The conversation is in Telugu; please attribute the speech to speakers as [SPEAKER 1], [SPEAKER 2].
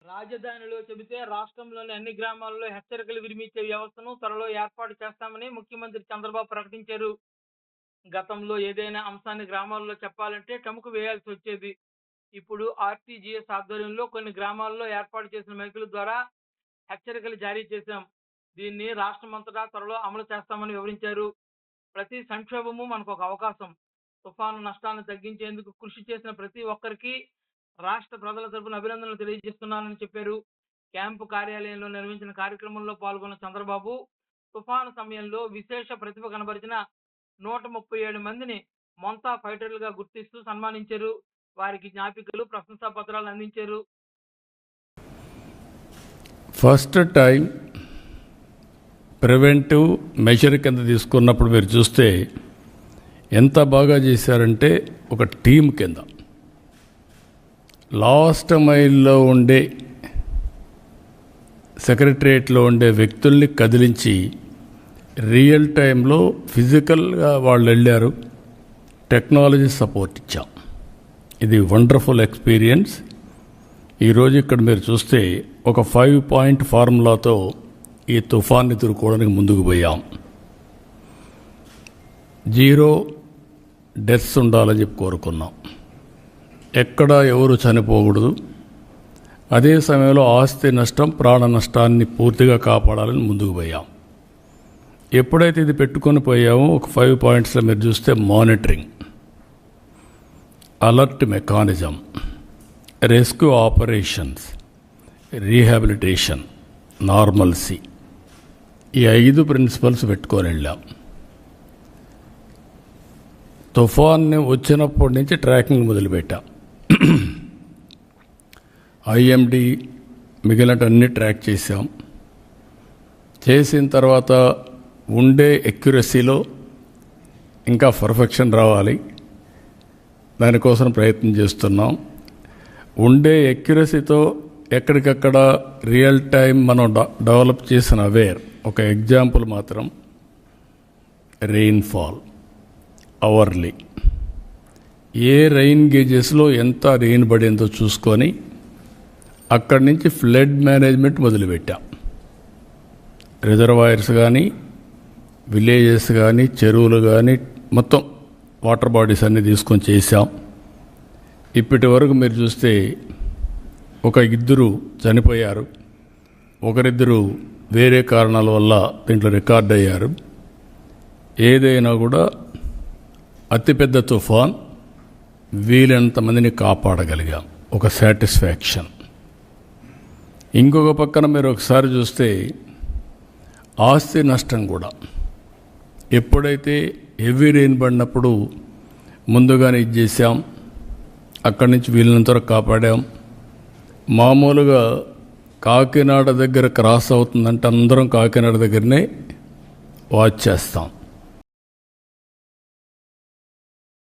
[SPEAKER 1] రాజధానిలో చెబితే రాష్ట్రంలోని అన్ని గ్రామాల్లో హెచ్చరికలు విరిమించే వ్యవస్థను త్వరలో ఏర్పాటు చేస్తామని ముఖ్యమంత్రి చంద్రబాబు ప్రకటించారు. గతంలో ఏదైనా అంశాన్ని గ్రామాల్లో చెప్పాలంటే టముకు వేయాల్సి వచ్చేది. ఇప్పుడు ఆర్టీజీఎస్ ఆధ్వర్యంలో కొన్ని గ్రామాల్లో ఏర్పాటు చేసిన మైకుల ద్వారా హెచ్చరికలు జారీ చేశాం. దీన్ని రాష్ట్రమంతటా త్వరలో అమలు చేస్తామని వివరించారు. ప్రతి సంక్షోభము మనకు ఒక అవకాశం. తుఫాను నష్టాన్ని తగ్గించేందుకు కృషి చేసిన ప్రతి ఒక్కరికి రాష్ట్ర ప్రజల తరపున అభినందనలు తెలియజేస్తున్నానని చెప్పారు. క్యాంపు కార్యాలయంలో నిర్వహించిన కార్యక్రమంలో పాల్గొన్న చంద్రబాబు తుఫాను సమయంలో విశేష ప్రతిభ కనబరిచిన 137 మందిని మొంతా ఫైటర్లుగా గుర్తిస్తూ సన్మానించారు. వారికి జ్ఞాపికలు, ప్రశంసా పత్రాలు అందించారు.
[SPEAKER 2] ఫస్ట్ టైం ప్రివెంటివ్ మెజర్ కింద తీసుకున్నప్పుడు మీరు చూస్తే ఎంత బాగా చేశారంటే ఒక టీం కింద లాస్ట్ మైల్లో ఉండే సెక్రటరియట్లో ఉండే వ్యక్తుల్ని కదిలించి రియల్ టైంలో ఫిజికల్గా వాళ్ళు వెళ్ళారు. టెక్నాలజీ సపోర్ట్ ఇచ్చాం. ఇది వండర్ఫుల్ ఎక్స్పీరియన్స్. ఈరోజు ఇక్కడ మీరు చూస్తే ఒక 5 పాయింట్ ఫార్ములాతో ఈ తుఫాన్ని ఎదుర్కోవడానికి ముందుకు పోయాం. 0 డెత్స్ ఉండాలని చెప్పి కోరుకున్నాం. ఎక్కడ ఎవరు చనిపోకూడదు. అదే సమయంలో ఆస్తి నష్టం, ప్రాణ నష్టాన్ని పూర్తిగా కాపాడాలని ముందుకు పోయాం. ఎప్పుడైతే ఇది పెట్టుకొని పోయామో ఒక 5 పాయింట్స్లో మీరు చూస్తే monitoring, alert mechanism, rescue operations, rehabilitation, normalcy, ఈ 5 ప్రిన్సిపల్స్ పెట్టుకొని వెళ్ళాం. తుఫాన్ని వచ్చినప్పటి నుంచి ట్రాకింగ్ మొదలుపెట్టాం. ఐఎండి మిగిలినటన్నీ ట్రాక్ చేసాం. చేసిన తర్వాత ఉండే ఎక్యురసీలో ఇంకా పర్ఫెక్షన్ రావాలి. దానికోసం ప్రయత్నం చేస్తున్నాం. ఉండే ఎక్యురసీతో ఎక్కడికక్కడ రియల్ టైం మనం డెవలప్ చేసిన అవేర్. ఒక ఎగ్జాంపుల్ మాత్రం రెయిన్ఫాల్ అవర్లీ, ఏ రెయిన్ గేజెస్లో ఎంత రెయిన్ పడిందో చూసుకొని అక్కడి నుంచి ఫ్లడ్ మేనేజ్మెంట్ మొదలుపెట్టాం. రిజర్వాయర్స్ కానీ, విలేజెస్ కానీ, చెరువులు కానీ, మొత్తం వాటర్ బాడీస్ అన్నీ తీసుకొని చేశాం. ఇప్పటి వరకు మీరు చూస్తే ఒక 2 చనిపోయారు, ఒకరిద్దరు వేరే కారణాల వల్ల దీంట్లో రికార్డ్ అయ్యారు. ఏదైనా కూడా అతిపెద్ద తుఫాన్ వీలైనంత మందిని కాపాడగలిగాం. ఒక సాటిస్ఫాక్షన్. ఇంకొక పక్కన మీరు ఒకసారి చూస్తే ఆస్తి నష్టం కూడా ఎప్పుడైతే హెవీ రెయిన్ పడినప్పుడు ముందుగానే ఇది చేసాం. అక్కడి నుంచి వీలైనంత వరకు కాపాడాం. మామూలుగా కాకినాడ దగ్గర క్రాస్ అవుతుందంటే అందరం కాకినాడ దగ్గరనే వాచ్ చేస్తాం.